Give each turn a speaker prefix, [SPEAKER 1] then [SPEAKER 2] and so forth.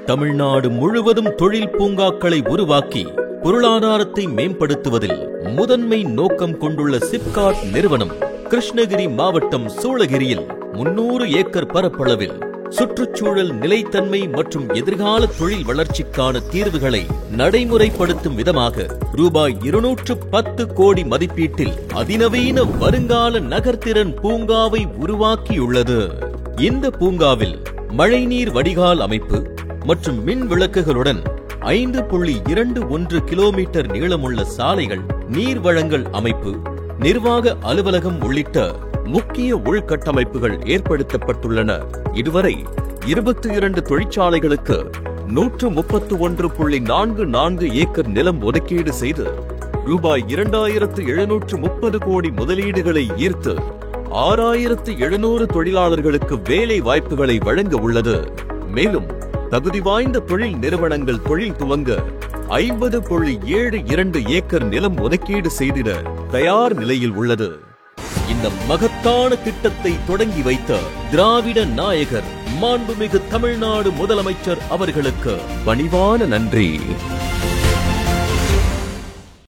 [SPEAKER 1] தமிழ்நாடு முழுவதும் தொழில் பூங்காக்களை உருவாக்கி பொருளாதாரத்தை மேம்படுத்துவதில் முதன்மை நோக்கம் கொண்டுள்ள சிப்காட் நிறுவனம் கிருஷ்ணகிரி மாவட்டம் சூளகிரியில் 300 ஏக்கர் பரப்பளவில் சுற்றுச்சூழல் நிலைத்தன்மை மற்றும் எதிர்கால தொழில் வளர்ச்சிக்கான தீர்வுகளை நடைமுறைப்படுத்தும் விதமாக ரூபாய் 210 கோடி மதிப்பீட்டில் அதிநவீன வருங்கால நகர்த்திறன் பூங்காவை உருவாக்கியுள்ளது. இந்த பூங்காவில் மழைநீர் வடிகால் அமைப்பு மற்றும் மின் விளக்குகளுடன் 5.21 கிலோமீட்டர் நீளமுள்ள சாலைகள், நீர் வழங்கல் அமைப்பு, நிர்வாக அலுவலகம் உள்ளிட்ட முக்கிய உள்கட்டமைப்புகள் ஏற்படுத்தப்பட்டுள்ளன. இதுவரை 22 தொழிற்சாலைகளுக்கு 131.44 ஏக்கர் நிலம் ஒதுக்கீடு செய்து ரூபாய் 2730 கோடி முதலீடுகளை ஈர்த்து 6700 தொழிலாளர்களுக்கு வேலை வாய்ப்புகளை வழங்க உள்ளது. மேலும் தகுதி வாய்ந்த தொழில் நிறுவனங்கள் தொழில் துவங்க 50.72 ஏக்கர் நிலம் ஒதுக்கீடு செய்திட தயார் நிலையில் உள்ளது. இந்த மகத்தான திட்டத்தை தொடங்கி வைத்த திராவிட நாயகர் மாண்புமிகு தமிழ்நாடு முதலமைச்சர் அவர்களுக்கு பணிவான நன்றி.